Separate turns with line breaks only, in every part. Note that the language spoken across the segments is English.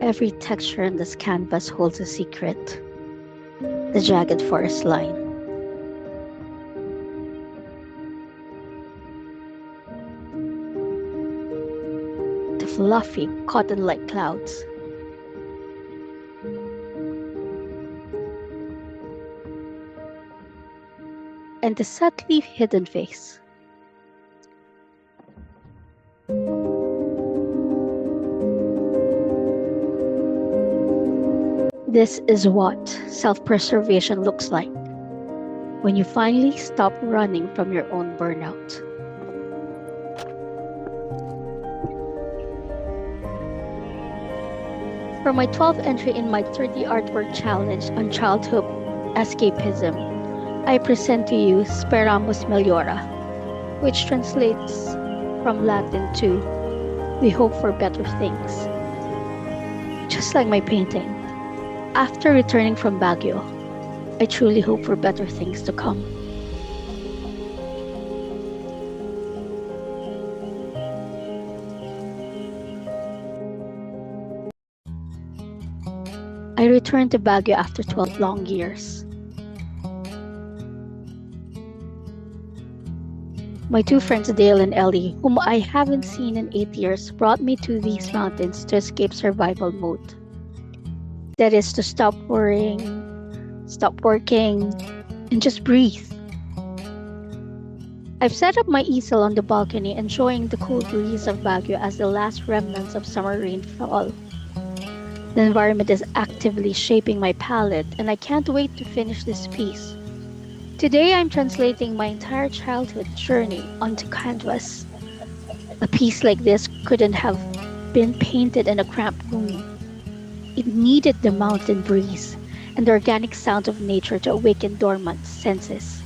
Every texture on this canvas holds a secret. The jagged forest line, the fluffy cotton-like clouds, and the subtly hidden face. This is what self-preservation looks like when you finally stop running from your own burnout. For my 12th entry in my 30 artwork challenge on childhood escapism, I present to you Speramus Meliora, which translates from Latin to "we hope for better things." Just like my painting, after returning from Baguio, I truly hope for better things to come. I returned to Baguio after 12 long years. My two friends Dale and Ellie, whom I haven't seen in 8 years, brought me to these mountains to escape survival mode. That is to stop worrying, stop working, and just breathe. I've set up my easel on the balcony, enjoying the cool breeze of Baguio as the last remnants of summer rainfall. The environment is actively shaping my palette, and I can't wait to finish this piece. Today I'm translating my entire childhood journey onto canvas. A piece like this couldn't have been painted in a cramped room. It needed the mountain breeze and the organic sounds of nature to awaken dormant senses.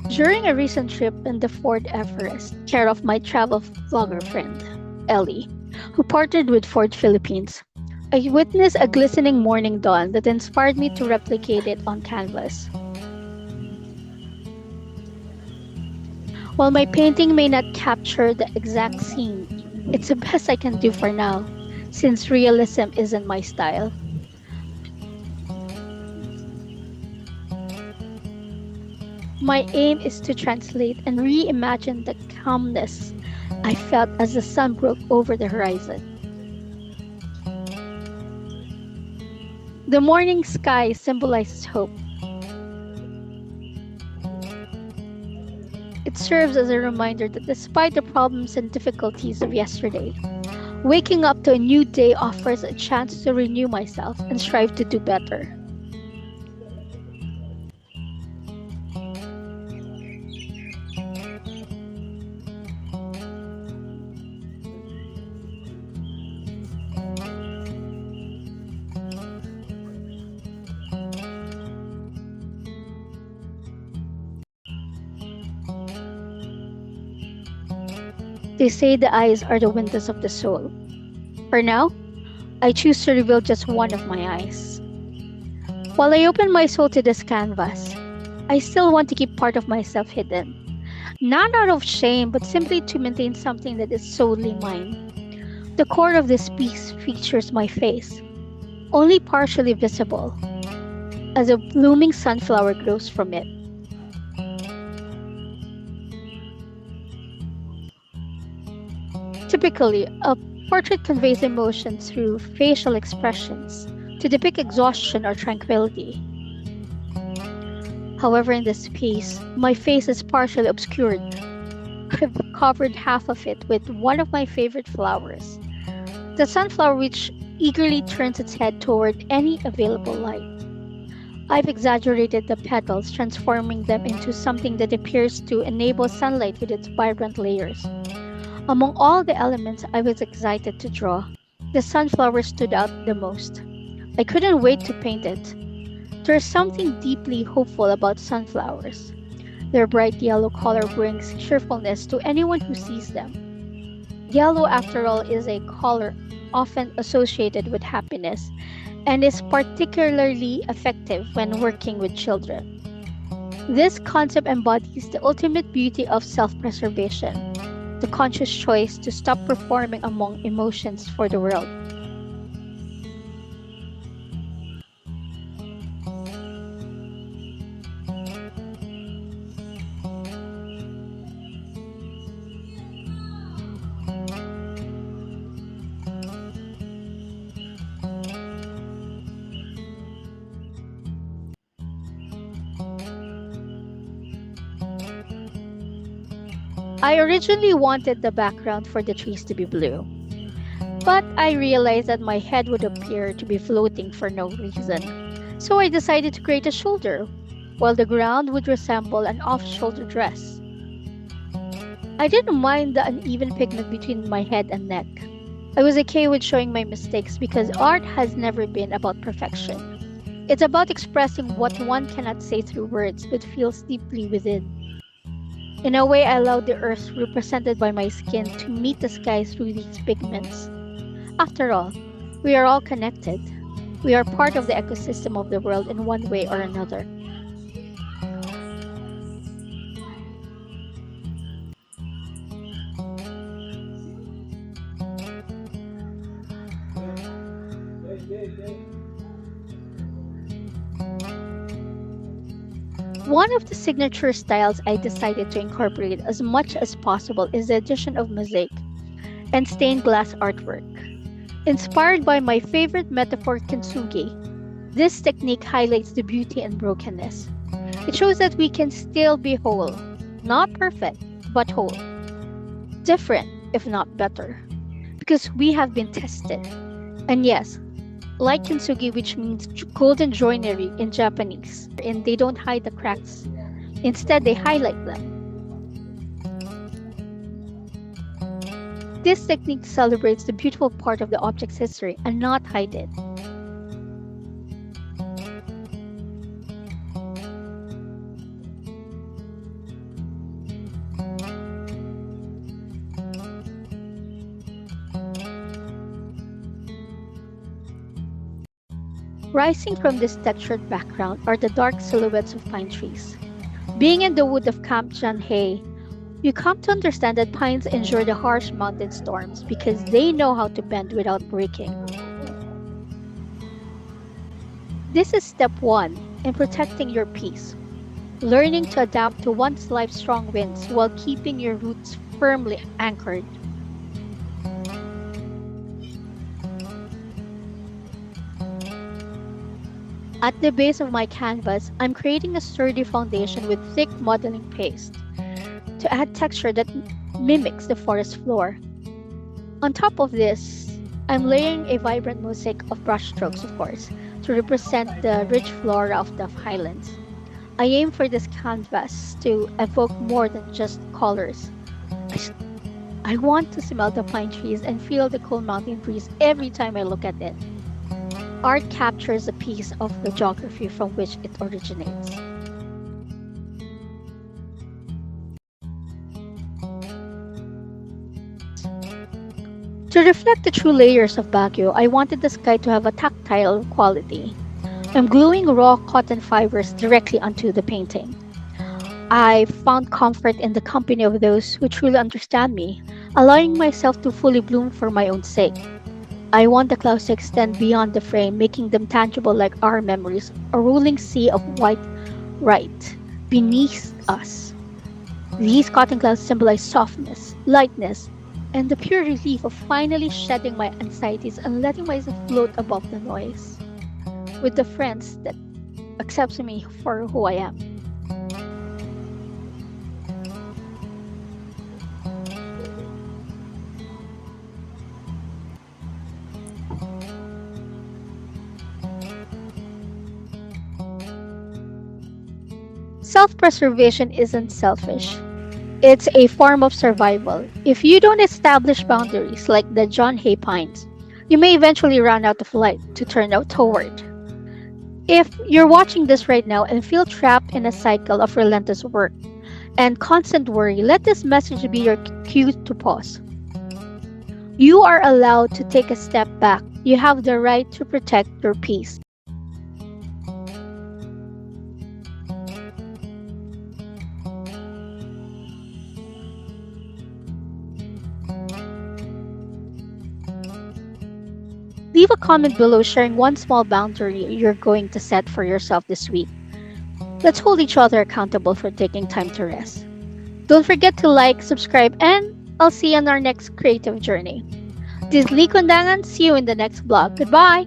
During a recent trip in the Fort Everest, care of my travel vlogger friend, Ellie, who partnered with Ford Philippines, I witnessed a glistening morning dawn that inspired me to replicate it on canvas. While my painting may not capture the exact scene, it's the best I can do for now, since realism isn't my style. My aim is to translate and reimagine the calmness I felt as the sun broke over the horizon. The morning sky symbolizes hope. It serves as a reminder that despite the problems and difficulties of yesterday, waking up to a new day offers a chance to renew myself and strive to do better. They say the eyes are the windows of the soul. For now, I choose to reveal just one of my eyes. While I open my soul to this canvas, I still want to keep part of myself hidden. Not out of shame, but simply to maintain something that is solely mine. The core of this piece features my face, only partially visible, as a blooming sunflower grows from it. Typically, a portrait conveys emotion through facial expressions to depict exhaustion or tranquility. However, in this piece, my face is partially obscured. I've covered half of it with one of my favorite flowers, the sunflower, which eagerly turns its head toward any available light. I've exaggerated the petals, transforming them into something that appears to enable sunlight with its vibrant layers. Among all the elements I was excited to draw, the sunflower stood out the most. I couldn't wait to paint it. There's something deeply hopeful about sunflowers. Their bright yellow color brings cheerfulness to anyone who sees them. Yellow, after all, is a color often associated with happiness and is particularly effective when working with children. This concept embodies the ultimate beauty of self preservation, the conscious choice to stop performing among emotions for the world. I originally wanted the background for the trees to be blue, but I realized that my head would appear to be floating for no reason. So I decided to create a shoulder, while the ground would resemble an off shoulder dress. I didn't mind the uneven pigment between my head and neck. I was okay with showing my mistakes because art has never been about perfection. It's about expressing what one cannot say through words but feels deeply within. In a way, I allowed the earth represented by my skin to meet the sky through these pigments. After all, we are all connected. We are part of the ecosystem of the world in one way or another. One of the signature styles I decided to incorporate as much as possible is the addition of mosaic and stained glass artwork. Inspired by my favorite metaphor, kintsugi, this technique highlights the beauty and brokenness. It shows that we can still be whole, not perfect, but whole, different, if not better, because we have been tested. And yes, like kintsugi, which means golden joinery in Japanese, and they don't hide the cracks. Instead, they highlight them. This technique celebrates the beautiful part of the object's history and not hide it. Rising from this textured background are the dark silhouettes of pine trees. Being in the wood of Camp Janhei, you come to understand that pines endure the harsh mountain storms because they know how to bend without breaking. This is step one in protecting your peace, learning to adapt to one's life's strong winds while keeping your roots firmly anchored. At the base of my canvas, I'm creating a sturdy foundation with thick modeling paste to add texture that mimics the forest floor. On top of this, I'm layering a vibrant mosaic of brushstrokes, of course, to represent the rich flora of the highlands. I aim for this canvas to evoke more than just colors. I, s- I want to smell the pine trees and feel the cool mountain breeze every time I look at it. Art captures a piece of the geography from which it originates. To reflect the true layers of Baguio, I wanted the sky to have a tactile quality. I'm gluing raw cotton fibers directly onto the painting. I found comfort in the company of those who truly understand me, allowing myself to fully bloom for my own sake. I want the clouds to extend beyond the frame, making them tangible like our memories, a rolling sea of white right beneath us. These cotton clouds symbolize softness, lightness, and the pure relief of finally shedding my anxieties and letting myself float above the noise with the friends that accepts me for who I am. Self preservation isn't selfish, it's a form of survival. If you don't establish boundaries like the John Hay pines, you may eventually run out of light to turn out toward. If you're watching this right now and feel trapped in a cycle of relentless work and constant worry, let this message be your cue to pause. You are allowed to take a step back. You have the right to protect your peace. Leave a comment below sharing one small boundary you're going to set for yourself this week. Let's hold each other accountable for taking time to rest. Don't forget to like, subscribe, and I'll see you on our next creative journey. This is Lee Kondangan. See you in the next vlog. Goodbye!